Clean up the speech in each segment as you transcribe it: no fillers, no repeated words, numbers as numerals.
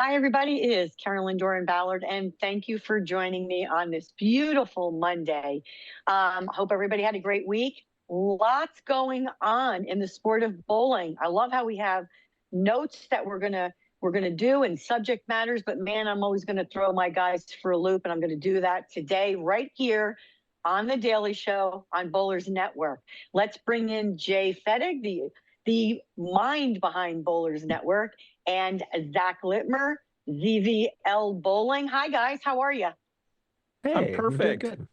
Hi, everybody. It is Carolyn Dorin-Ballard, and thank you for joining me on this beautiful Monday. Hope everybody had a great week. Lots going on in the sport of bowling. I love how we have notes that we're gonna do and subject matters, but man, I'm always gonna throw my guys for a loop, and I'm gonna do that today right here on the Daily Show on Bowlers Network. Let's bring in Jay Fettig, the mind behind Bowlers Network, and Zach Littmer, ZVL Bowling. Hi, guys. How are you? Hey, I'm perfect. Good.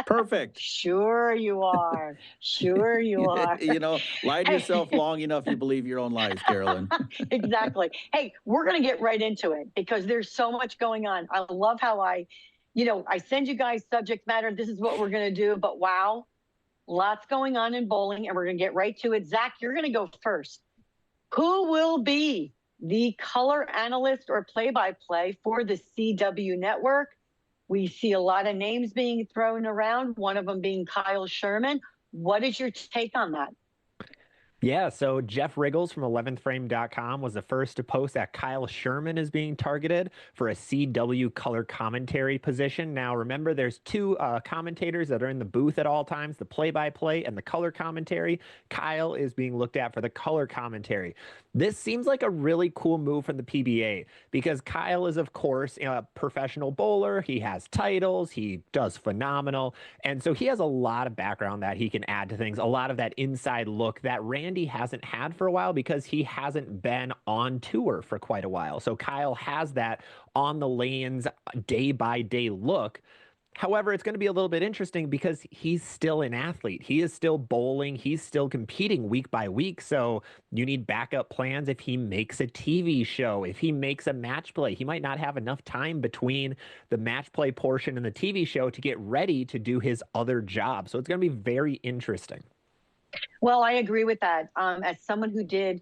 Perfect. Sure you are. Sure you are. You know, lie to yourself long enough, you believe your own lies, Carolyn. Exactly. Hey, we're going to get right into it because there's so much going on. I love how I send you guys subject matter. This is what we're going to do. But wow, lots going on in bowling, and we're going to get right to it. Zach, you're going to go first. Who will be the color analyst or play-by-play for the CW network? We see a lot of names being thrown around, one of them being Kyle Sherman. What is your take on that? Yeah, so Jeff Riggles from 11thframe.com was the first to post that Kyle Sherman is being targeted for a CW color commentary position. Now, remember, there's two commentators that are in the booth at all times, the play-by-play and the color commentary. Kyle is being looked at for the color commentary. This seems like a really cool move from the PBA because Kyle is, of course, a professional bowler. He has titles. He does phenomenal. And so he has a lot of background that he can add to things, a lot of that inside look that Randy hasn't had for a while because he hasn't been on tour for quite a while. So Kyle has that on the lanes day-by-day look. However, it's going to be a little bit interesting because he's still an athlete. He is still bowling. He's still competing week by week. So you need backup plans if he makes a TV show, if he makes a match play. He might not have enough time between the match play portion and the TV show to get ready to do his other job. So it's going to be very interesting. Well, I agree with that. As someone who did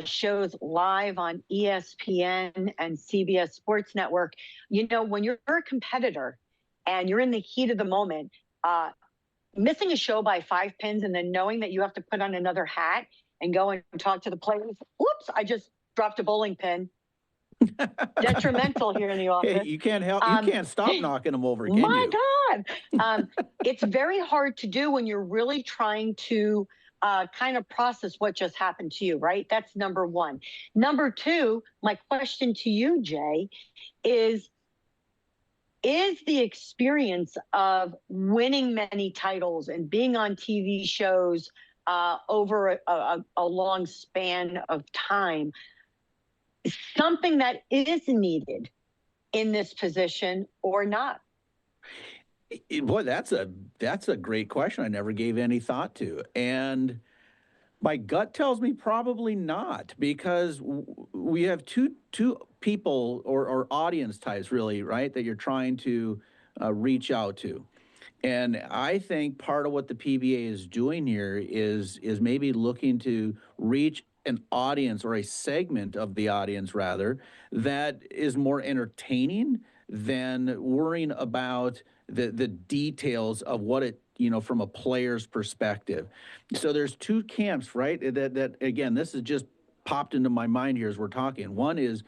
shows live on ESPN and CBS Sports Network, when you're a competitor and you're in the heat of the moment, missing a show by 5 pins and then knowing that you have to put on another hat and go and talk to the players. Oops, I just dropped a bowling pin. Detrimental here in the office. Hey, you can't help. You can't stop knocking them over, can you? My God. It's very hard to do when you're really trying to kind of process what just happened to you, right? That's number one. Number two, my question to you, Jay, is the experience of winning many titles and being on TV shows over a long span of time something that is needed in this position or not? Boy, that's a great question. I never gave any thought to. And my gut tells me probably not, because we have two people or audience types, really, right, that you're trying to reach out to. And I think part of what the PBA is doing here is maybe looking to reach an audience, or a segment of the audience rather, that is more entertaining than worrying about the details of what it, from a player's perspective. So there's two camps, right? That again, this has just popped into my mind here as we're talking. One is,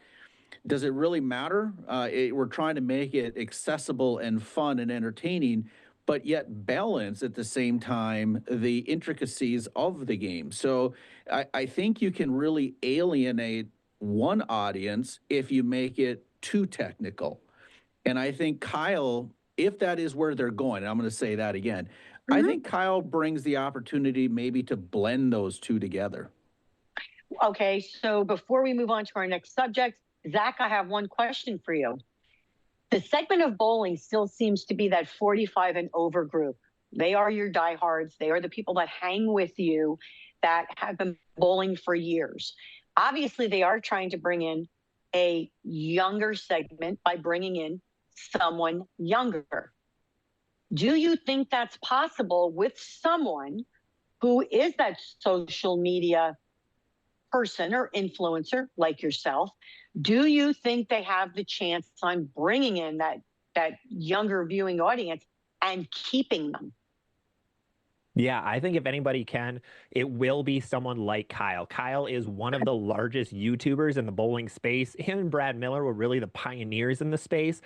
does it really matter? We're trying to make it accessible and fun and entertaining, but yet balance at the same time the intricacies of the game. So I think you can really alienate one audience if you make it too technical. And I think Kyle, if that is where they're going, and I'm going to say that again, I think Kyle brings the opportunity maybe to blend those two together. Okay, so before we move on to our next subject, Zach, I have one question for you. The segment of bowling still seems to be that 45 and over group. They are your diehards. They are the people that hang with you, that have been bowling for years. Obviously, they are trying to bring in a younger segment by bringing in someone younger. Do you think that's possible with someone who is that social media person or influencer like yourself? Do you think they have the chance on bringing in that younger viewing audience and keeping them? Yeah, I think if anybody can, it will be someone like Kyle. Kyle is one of the largest YouTubers in the bowling space. Him and Brad Miller were really the pioneers in the space.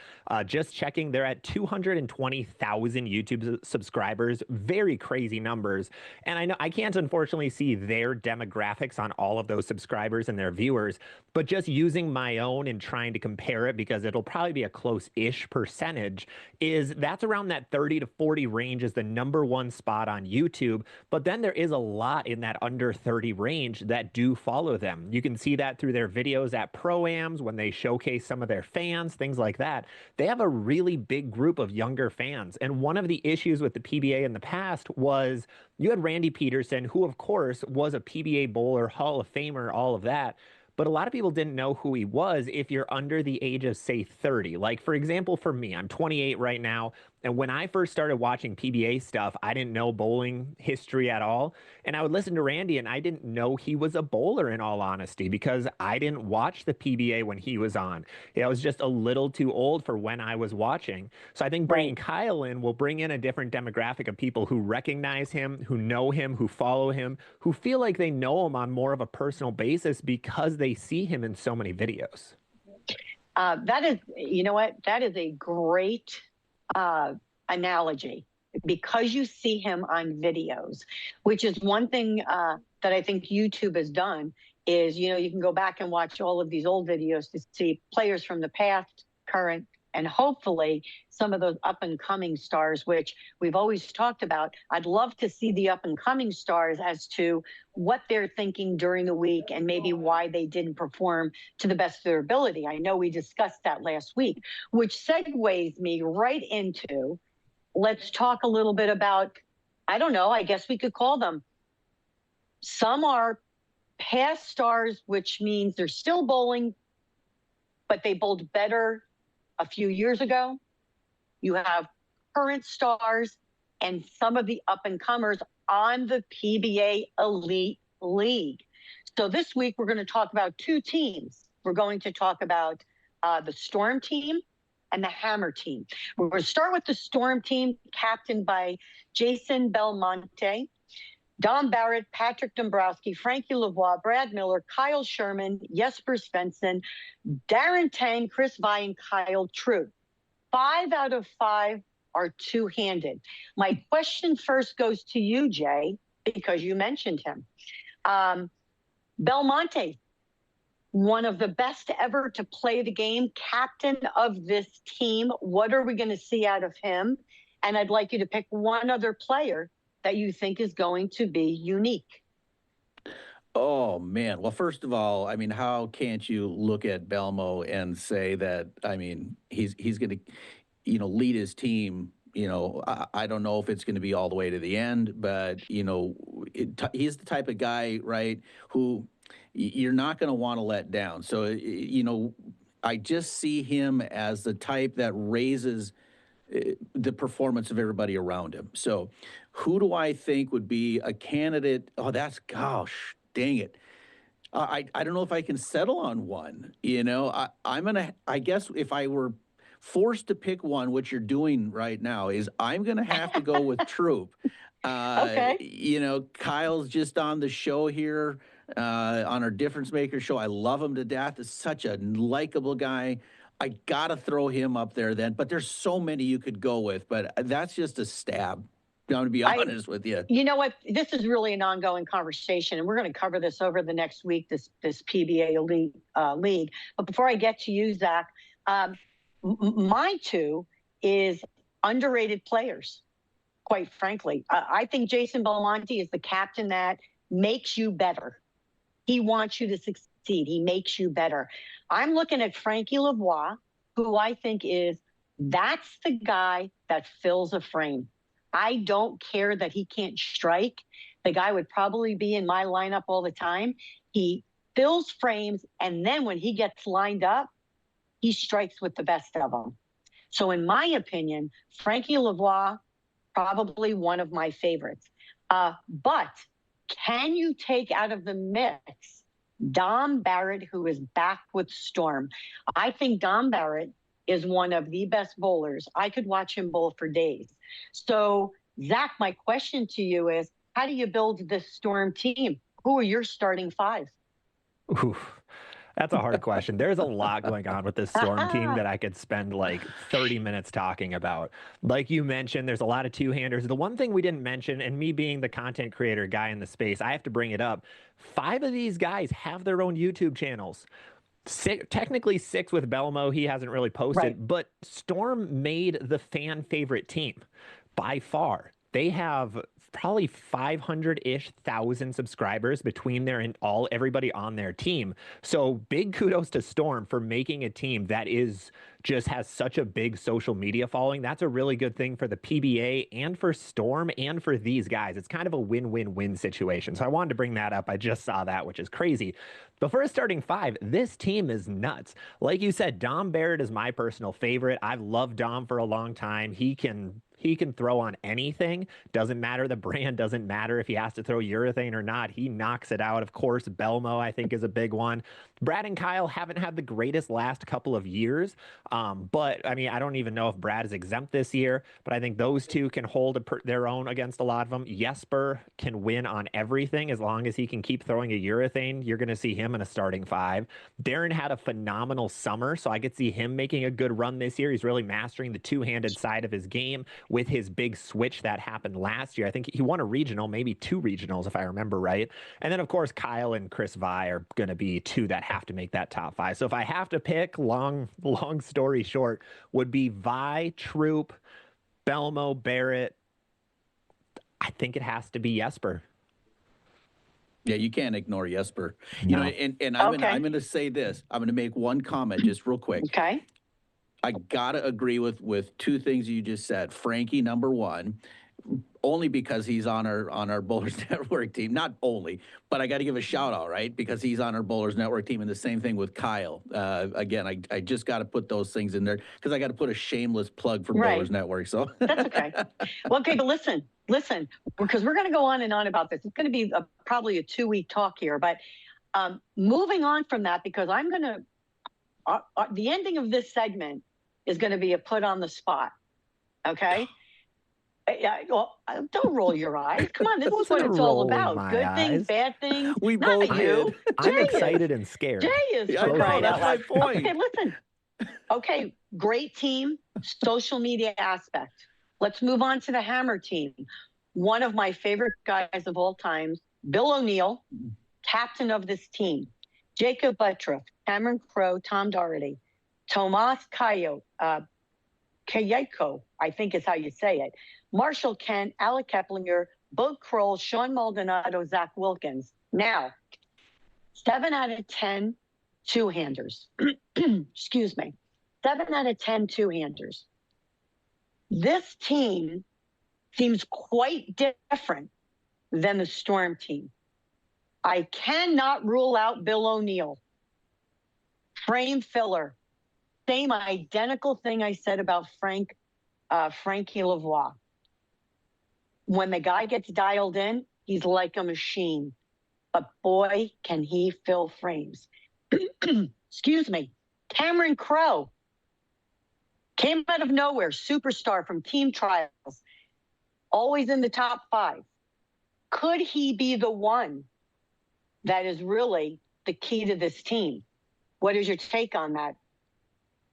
Just checking, they're at 220,000 YouTube subscribers. Very crazy numbers. And I know I can't unfortunately see their demographics on all of those subscribers and their viewers, but just using my own and trying to compare it because it'll probably be a close-ish percentage, is that's around that 30 to 40 range is the #1 spot on YouTube. But then there is a lot in that under 30 range that do follow them. You can see that through their videos at Pro-Ams when they showcase some of their fans, things like that. They have a really big group of younger fans. And one of the issues with the PBA in the past was you had Randy Peterson, who, of course, was a PBA bowler, Hall of Famer, all of that. But a lot of people didn't know who he was if you're under the age of, say, 30. Like, for example, for me, I'm 28 right now. And when I first started watching PBA stuff, I didn't know bowling history at all. And I would listen to Randy, and I didn't know he was a bowler, in all honesty, because I didn't watch the PBA when he was on. I was just a little too old for when I was watching. So I think bringing Kyle in will bring in a different demographic of people who recognize him, who know him, who follow him, who feel like they know him on more of a personal basis because they see him in so many videos. That is, you know what? That is a great analogy, because you see him on videos, which is one thing that I think YouTube has done is, you can go back and watch all of these old videos to see players from the past, current, and hopefully some of those up and coming stars, which we've always talked about. I'd love to see the up and coming stars as to what they're thinking during the week and maybe why they didn't perform to the best of their ability. I know we discussed that last week, which segues me right into, let's talk a little bit about, I don't know, I guess we could call them. Some are past stars, which means they're still bowling, but they bowled better a few years ago. You have current stars and some of the up-and-comers on the PBA Elite League. So this week, we're going to talk about two teams. We're going to talk about the Storm team and the Hammer team. We're going to start with the Storm team, captained by Jason Belmonte, Don Barrett, Patrick Dombrowski, Frankie Lavoie, Brad Miller, Kyle Sherman, Jesper Svensson, Darren Tang, Chris Vai, and Kyle True. 5 out of 5 are two-handed. My question first goes to you, Jay, because you mentioned him. Belmonte, one of the best ever to play the game, captain of this team. What are we going to see out of him? And I'd like you to pick one other player that you think is going to be unique. Oh, man. Well, first of all, I mean, how can't you look at Belmo and say that, I mean, he's going to, lead his team. I don't know if it's going to be all the way to the end, but, he's the type of guy, right, who you're not going to want to let down. So, I just see him as the type that raises the performance of everybody around him. So who do I think would be a candidate? Oh, gosh, dang it. I don't know if I can settle on one. I guess if I were forced to pick one, what you're doing right now is I'm going to have to go with Troop. Okay. Kyle's just on the show here on our Difference Maker show. I love him to death. Is such a likable guy. I got to throw him up there then, but there's so many you could go with, but that's just a stab. I'm going to be honest with you. You know what? This is really an ongoing conversation, and we're going to cover this over the next week, this PBA Elite League. But before I get to you, Zach, my two is underrated players, quite frankly. I think Jason Belmonte is the captain that makes you better. He wants you to succeed. He makes you better. I'm looking at Frankie Lavoie, who I think that's the guy that fills a frame. I don't care that he can't strike. The guy would probably be in my lineup all the time. He fills frames, and then when he gets lined up, he strikes with the best of them. So in my opinion, Frankie Lavoie, probably one of my favorites. But can you take out of the mix Don Barrett, who is back with Storm? I think Don Barrett is one of the best bowlers. I could watch him bowl for days. So Zach, my question to you is, how do you build this Storm team? Who are your starting five? Oof. That's a hard question. There's a lot going on with this Storm team that I could spend like 30 minutes talking about. Like you mentioned, there's a lot of two-handers. The one thing we didn't mention, and me being the content creator guy in the space, I have to bring it up. 5 of these guys have their own YouTube channels. Technically 6 with Belmo. He hasn't really posted, Right. but Storm made the fan favorite team by far. They have probably 500-ish thousand subscribers between their and everybody on their team. So big kudos to Storm for making a team that just has such a big social media following. That's a really good thing for the PBA and for Storm and for these guys. It's kind of a win-win-win situation. So I wanted to bring that up. I just saw that, which is crazy. But for a starting 5, this team is nuts. Like you said, Dom Barrett is my personal favorite. I've loved Dom for a long time. He can throw on anything. Doesn't matter. The brand doesn't matter if he has to throw urethane or not. He knocks it out. Of course, Belmo, I think, is a big one. Brad and Kyle haven't had the greatest last couple of years. But, I mean, I don't even know if Brad is exempt this year. But I think those two can hold their own against a lot of them. Jesper can win on everything as long as he can keep throwing a urethane. You're going to see him in a starting 5. Darren had a phenomenal summer, so I could see him making a good run this year. He's really mastering the two-handed side of his game with his big switch that happened last year. I think he won a regional, maybe 2 regionals, if I remember right. And then, of course, Kyle and Chris Vi are going to be 2 that have to make that top 5. So if I have to pick, long story short, would be Vi, Troop, Belmo, Barrett. I think it has to be Jesper. Yeah, you can't ignore Jesper. No. You know, and I'm gonna say this. I'm gonna make one comment just real quick. Okay. I gotta agree with 2 things you just said. Frankie, number 1, only because he's on our Bowlers Network team. Not only, but I got to give a shout out, right? Because he's on our Bowlers Network team, and the same thing with Kyle. Again, I just got to put those things in there because I got to put a shameless plug for Bowlers Network. So that's okay. Well, okay, but listen, because we're going to go on and on about this. It's going to be probably a 2-week talk here, but moving on from that, because I'm going to the ending of this segment is going to be a put on the spot. Okay. Yeah, well, don't roll your eyes. Come on, this is what it's all about. Good things, bad things. We Not both you. did. I'm excited and scared. Jay is Yeah, I know, right that's out my loud. point. Okay, listen. Okay, great team, social media aspect. Let's move on to the Hammer team. One of my favorite guys of all time, Bill O'Neill, captain of this team. Jacob Buttriff, Cameron Crowe, Tom Doherty, Tomas Kayako, I think is how you say it. Marshall Kent, Alec Keplinger, Bud Kroll, Sean Maldonado, Zach Wilkins. Now, 7 out of 10 two-handers. Excuse me. 7 out of 10 two-handers. This team seems quite different than the Storm team. I cannot rule out Bill O'Neill. Frame filler. Same identical thing I said about Frankie Lavoie. When the guy gets dialed in, he's like a machine. But boy, can he fill frames. Excuse me. Cameron Crowe came out of nowhere, superstar from team trials, always in the top 5. Could he be the one that is really the key to this team? What is your take on that,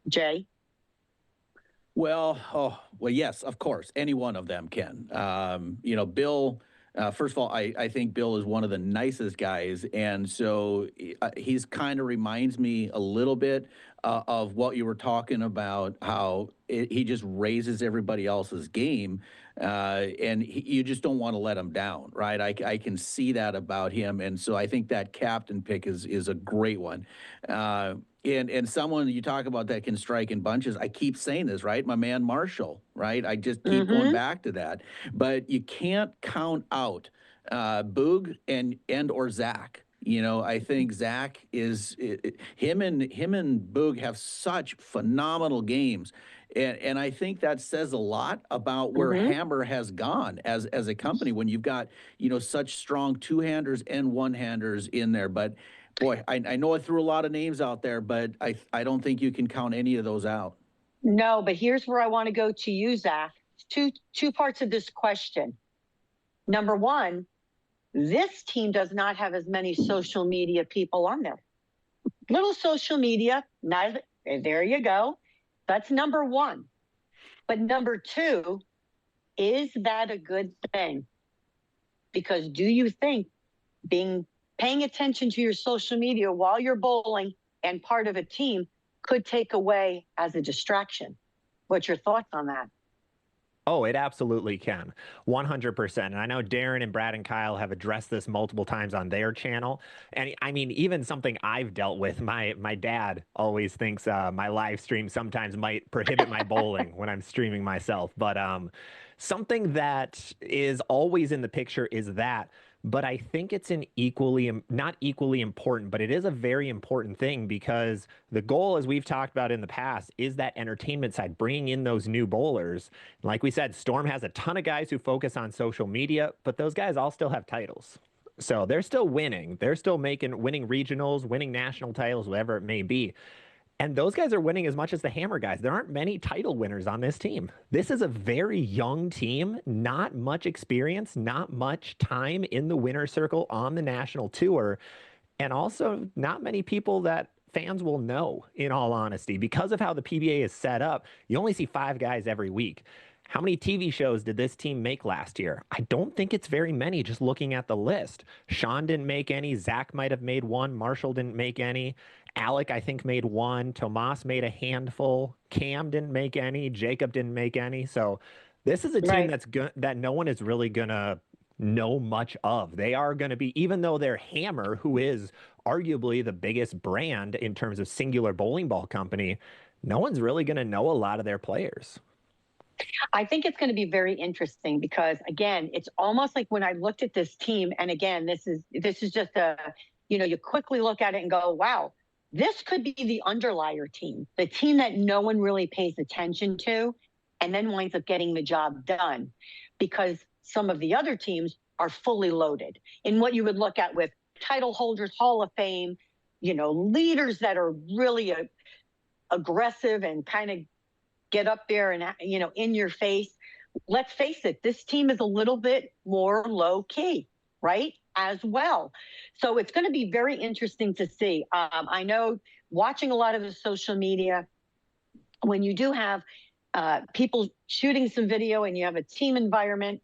Jay? Well, yes, of course. Any one of them can. You know, Bill, first of all, I think Bill is one of the nicest guys. And so he's kind of reminds me a little bit of what you were talking about, how he just raises everybody else's game. And you just don't want to let him down, right? I can see that about him. And so I think that captain pick is a great one. And someone you talk about that can strike in bunches. I keep saying this, right? My man Marshall, right? I just keep going back to that. But you can't count out Boog and or Zach. You know, I think Zach is him and Boog have such phenomenal games. And I think that says a lot about where Hammer has gone as a company when you've got, you know, such strong two-handers and one-handers in there. But boy, I know I threw a lot of names out there, but I don't think you can count any of those out. No, but here's where I want to go to you, Zach. two parts of this question. Number one, this team does not have as many social media people on there. Little social media, there you go. That's number one. But number two, is that a good thing? Because do you think paying attention to your social media while you're bowling and part of a team could take away as a distraction? What's your thoughts on that? Oh, it absolutely can. 100%. And I know Darren and Brad and Kyle have addressed this multiple times on their channel. And I mean, even something I've dealt with, my dad always thinks my live stream sometimes might prohibit my bowling when I'm streaming myself. But something that is always in the picture is that. But I think it's not equally important, but it is a very important thing, because the goal, as we've talked about in the past, is that entertainment side, bringing in those new bowlers. Like we said, Storm has a ton of guys who focus on social media, but those guys all still have titles. So they're still winning. They're still winning regionals, winning national titles, whatever it may be. And those guys are winning as much as the Hammer guys. There aren't many title winners on this team. This is a very young team, not much experience, not much time in the winner's circle on the national tour, and also not many people that fans will know, in all honesty. Because of how the PBA is set up, you only see 5 guys every week. How many TV shows did this team make last year? I don't think it's very many, just looking at the list. Sean didn't make any. Zach might have made one. Marshall didn't make any. Alec, I think, made one. Tomas made a handful. Cam didn't make any. Jacob didn't make any. So this is a team that no one is really going to know much of. They are going to be, even though they're Hammer, who is arguably the biggest brand in terms of singular bowling ball company, no one's really going to know a lot of their players. I think it's going to be very interesting because, again, it's almost like when I looked at this team, and again, this is just you quickly look at it and go, wow, this could be the underlier team, the team that no one really pays attention to and then winds up getting the job done, because some of the other teams are fully loaded in what you would look at with title holders, Hall of Fame, leaders that are really aggressive and kind of get up there and, in your face. Let's face it, this team is a little bit more low key, right? As well. So it's going to be very interesting to see. I know watching a lot of the social media, when you do have people shooting some video and you have a team environment,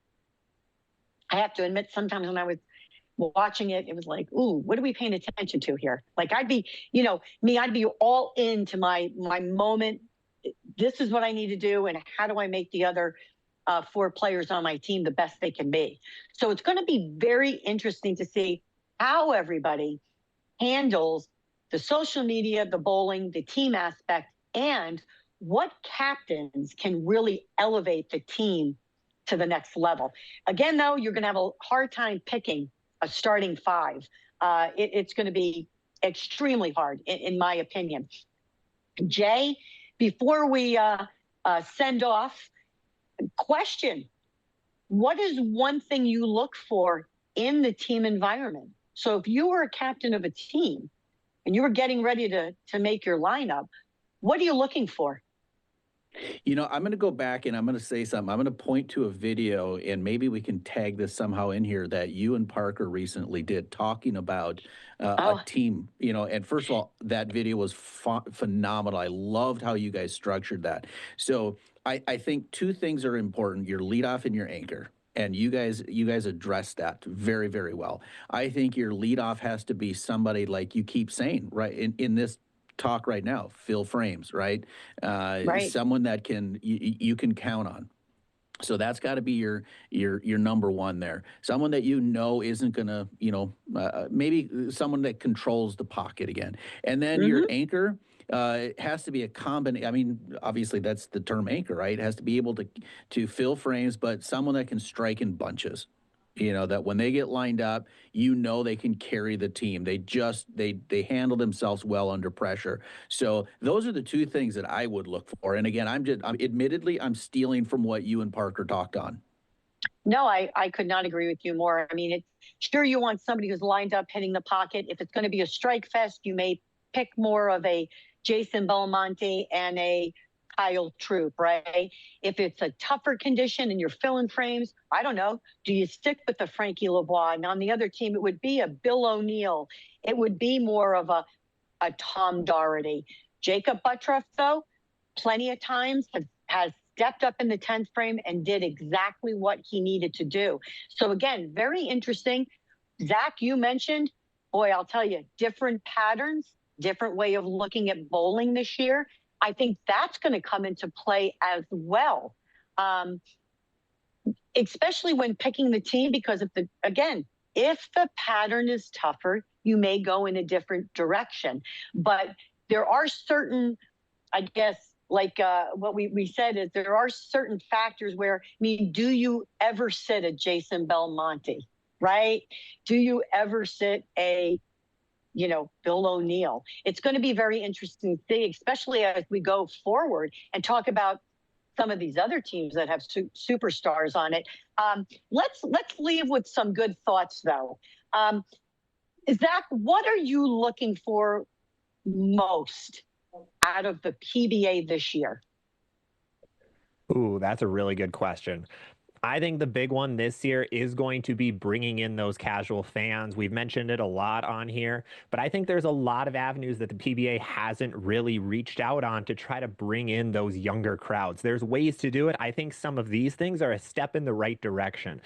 I have to admit, sometimes when I was watching it, it was like, ooh, what are we paying attention to here? Like I'd be all into my moment. This is what I need to do, and how do I make the other 4 players on my team the best they can be? So it's going to be very interesting to see how everybody handles the social media, the bowling, the team aspect, and what captains can really elevate the team to the next level. Again, though, you're going to have a hard time picking a starting 5. It's going to be extremely hard, in my opinion. Jay, before we send off, question, what is one thing you look for in the team environment? So if you were a captain of a team and you were getting ready to make your lineup, what are you looking for? I'm going to go back and I'm going to say something. I'm going to point to a video, and maybe we can tag this somehow in here, that you and Parker recently did, talking about a team, and first of all, that video was phenomenal. I loved how you guys structured that. So I think 2 things are important: your leadoff and your anchor. And you guys addressed that very, very well. I think your leadoff has to be somebody, like you keep saying, right, in this talk right now, Phil Frames, right? Right. Someone that you can count on. So that's got to be your number one there. Someone that isn't going to, maybe someone that controls the pocket again. And then your anchor, it has to be a combination. I mean, obviously that's the term anchor, right? It has to be able to fill frames, but someone that can strike in bunches. That when they get lined up, they can carry the team. They handle themselves well under pressure. So those are the 2 things that I would look for. And again, admittedly, I'm stealing from what you and Parker talked on. No, I could not agree with you more. I mean, it's sure you want somebody who's lined up hitting the pocket. If it's going to be a strike fest, you may pick more of a Jason Belmonte and a Kyle Troop, right? If it's a tougher condition and you're filling frames, I don't know, do you stick with the Frankie Lavoie? And on the other team, it would be a Bill O'Neill. It would be more of a Tom Doherty. Jacob Buttroff, though, plenty of times has stepped up in the 10th frame and did exactly what he needed to do. So again, very interesting. Zach, you mentioned, boy, I'll tell you, different patterns, different way of looking at bowling this year. I think that's going to come into play as well, especially when picking the team, because if the pattern is tougher, you may go in a different direction. But there are certain, I guess, like what we said is there are certain factors where, I mean, do you ever sit a Jason Belmonte, right? Do you ever sit a, Bill O'Neill? It's going to be very interesting to see, especially as we go forward and talk about some of these other teams that have superstars on it. Let's leave with some good thoughts, though. Zach, what are you looking for most out of the PBA this year? Ooh, that's a really good question. I think the big one this year is going to be bringing in those casual fans. We've mentioned it a lot on here, but I think there's a lot of avenues that the PBA hasn't really reached out on to try to bring in those younger crowds. There's ways to do it. I think some of these things are a step in the right direction.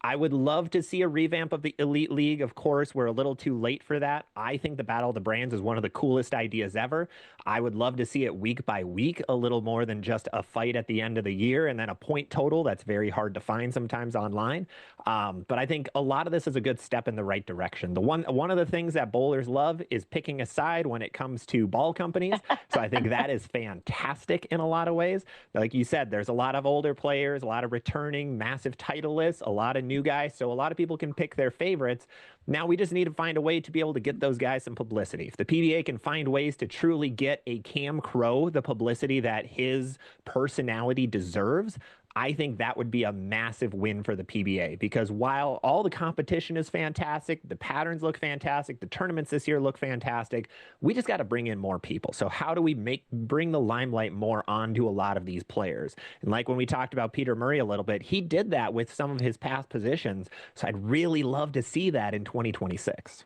I would love to see a revamp of the Elite League. Of course, we're a little too late for that. I think the Battle of the Brands is one of the coolest ideas ever. I would love to see it week by week, a little more than just a fight at the end of the year and then a point total. That's very hard to find sometimes online. But I think a lot of this is a good step in the right direction. One of the things that bowlers love is picking a side when it comes to ball companies. So I think that is fantastic in a lot of ways. Like you said, there's a lot of older players, a lot of returning massive title lists, a lot of new guys. So a lot of people can pick their favorites. Now we just need to find a way to be able to get those guys some publicity. If the PBA can find ways to truly get a Cam Crow the publicity that his personality deserves, I think that would be a massive win for the PBA, because while all the competition is fantastic, the patterns look fantastic, the tournaments this year look fantastic, we just got to bring in more people. So how do we bring the limelight more onto a lot of these players? And like when we talked about Peter Murray a little bit, he did that with some of his past positions. So I'd really love to see that in 2026.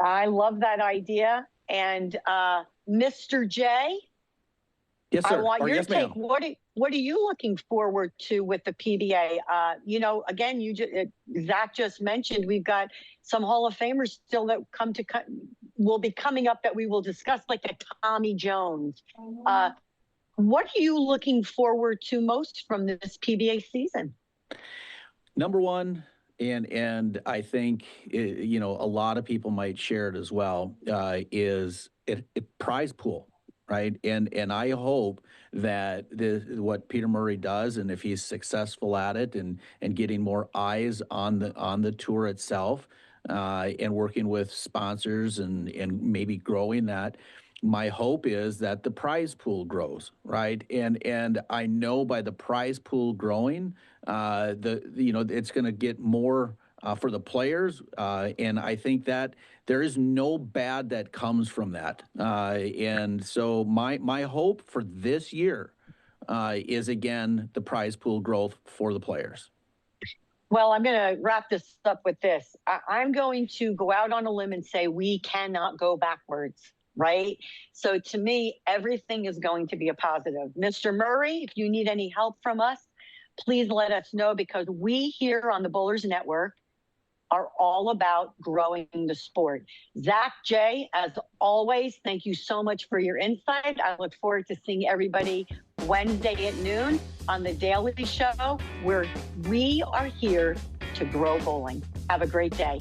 I love that idea. And Mr. J, Yes, sir. I want your yes, take. What are you looking forward to with the PBA? Again, Zach just mentioned we've got some Hall of Famers still that will be coming up that we will discuss, like a Tommy Jones. What are you looking forward to most from this PBA season? Number one, and I think a lot of people might share it as well, is it prize pool. Right. And I hope that what Peter Murray does, and if he's successful at it and getting more eyes on the tour itself, and working with sponsors and maybe growing that, my hope is that the prize pool grows, right? And I know by the prize pool growing, it's going to get more for the players, and I think that there is no bad that comes from that. And so my hope for this year is, again, the prize pool growth for the players. Well, I'm going to wrap this up with this. I'm going to go out on a limb and say we cannot go backwards, right? So to me, everything is going to be a positive. Mr. Murray, if you need any help from us, please let us know, because we here on the Bowlers Network are all about growing the sport. Zach, Jay, as always, thank you so much for your insight. I look forward to seeing everybody Wednesday at noon on The Daily Show, where we are here to grow bowling. Have a great day.